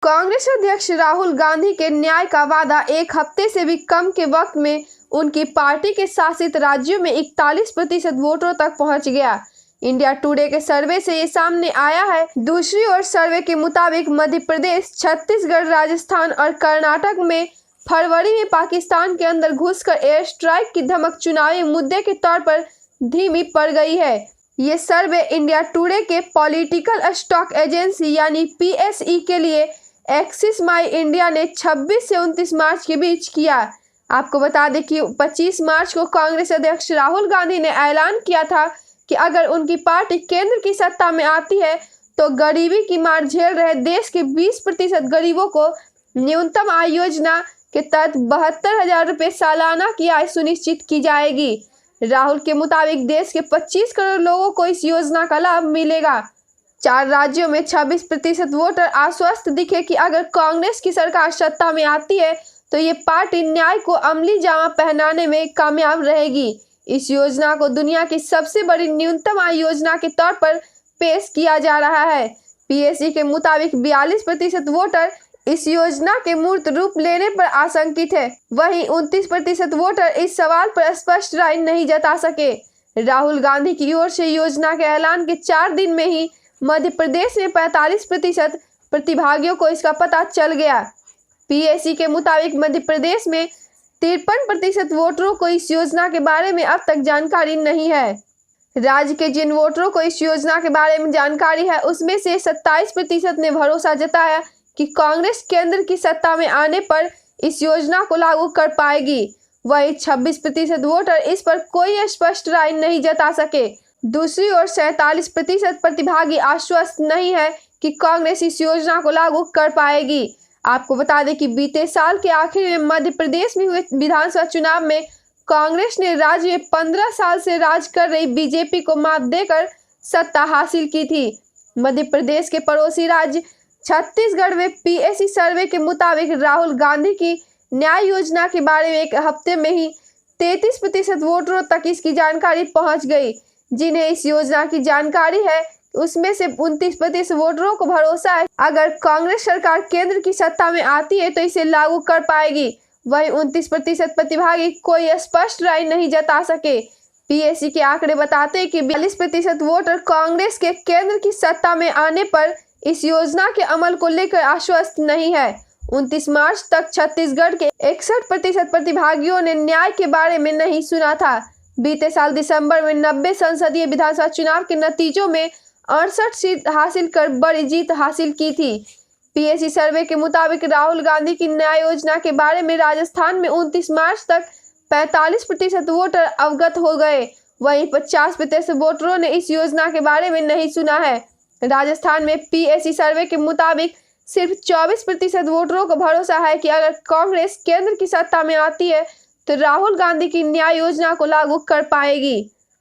कांग्रेस अध्यक्ष राहुल गांधी के न्याय का वादा एक हफ्ते से भी कम के वक्त में उनकी पार्टी के शासित राज्यों में 41% वोटों तक पहुंच गया। इंडिया टुडे के सर्वे से ये सामने आया है। दूसरी ओर सर्वे के मुताबिक मध्य प्रदेश, छत्तीसगढ़, राजस्थान और कर्नाटक में फरवरी में पाकिस्तान के अंदर घुसकर एयर स्ट्राइक की धमक चुनावी मुद्दे के तौर पर धीमी पड़ गई है। ये सर्वे इंडिया टुडे के पॉलिटिकल स्टॉक एजेंसी यानी PSE के लिए एक्सिस माई इंडिया ने 26 से 29 मार्च के बीच किया। आपको बता दें कि 25 मार्च को कांग्रेस अध्यक्ष राहुल गांधी ने ऐलान किया था कि अगर उनकी पार्टी केंद्र की सत्ता में आती है तो गरीबी की मार झेल रहे देश के 20% गरीबों को न्यूनतम आय योजना के तहत 72,000 रुपये सालाना की आय सुनिश्चित की जाएगी। राहुल के मुताबिक देश के 25 करोड़ लोगों को इस योजना का लाभ मिलेगा। 4 राज्यों में 26% वोटर आश्वस्त दिखे कि अगर कांग्रेस की सरकार सत्ता में आती है तो ये पार्टी न्याय को अमली जामा पहनाने में कामयाब रहेगी। इस योजना को दुनिया की सबसे बड़ी न्यूनतम आय योजना के तौर पर पेश किया जा रहा है। PSE के मुताबिक 42% वोटर इस योजना के मूर्त रूप लेने पर आशंकित है। वहीं 29% वोटर इस सवाल पर स्पष्ट राय नहीं जता सके। राहुल गांधी की ओर से योजना के ऐलान के 4 दिन में ही मध्य प्रदेश में 45% प्रतिभागियों को इसका पता चल गया। PSE के मुताबिक मध्य प्रदेश में 53% वोटरों को इस योजना के बारे में अब तक जानकारी नहीं है। राज्य के जिन वोटरों को इस योजना के बारे में जानकारी है उसमें से 27% ने भरोसा जताया कि कांग्रेस केंद्र की सत्ता में आने पर इस योजना को लागू कर पाएगी। वहीं 26% वोटर इस पर कोई स्पष्ट राय नहीं जता सके। दूसरी ओर 47% प्रतिभागी आश्वस्त नहीं है कि कांग्रेस इस योजना को लागू कर पाएगी। आपको बता दें कि बीते साल के आखिर में मध्य प्रदेश में हुए विधानसभा चुनाव में कांग्रेस ने राज्य में 15 साल से राज कर रही BJP को मात देकर सत्ता हासिल की थी। मध्य प्रदेश के पड़ोसी राज्य छत्तीसगढ़ में PSE सर्वे के मुताबिक राहुल गांधी की न्याय योजना के बारे में एक हफ्ते में ही 33% वोटरों तक इसकी जानकारी पहुंच गई। जिन्हें इस योजना की जानकारी है उसमें से 29% वोटरों को भरोसा है अगर कांग्रेस सरकार केंद्र की सत्ता में आती है तो इसे लागू कर पाएगी। वहीं 29% प्रतिभागी कोई स्पष्ट राय नहीं जता सके। PSE के आंकड़े बताते हैं कि 42% वोटर कांग्रेस के केंद्र की सत्ता में आने पर इस योजना के अमल को लेकर आश्वस्त नहीं है। 29 मार्च तक छत्तीसगढ़ के 61% प्रतिभागियों ने न्याय के बारे में नहीं सुना था। बीते साल दिसंबर में 90 संसदीय विधानसभा चुनाव के नतीजों में 68 सीट हासिल कर बड़ी जीत हासिल की थी। PSE सर्वे के मुताबिक राहुल गांधी की न्याय योजना के बारे में राजस्थान में 29 मार्च तक 45% वोटर अवगत हो गए। वहीं 50% वोटरों ने इस योजना के बारे में नहीं सुना है। राजस्थान में PSE सर्वे के मुताबिक सिर्फ 24% वोटरों को भरोसा है कि अगर कांग्रेस केंद्र की सत्ता में आती है तो राहुल गांधी की न्याय योजना को लागू कर पाएगी।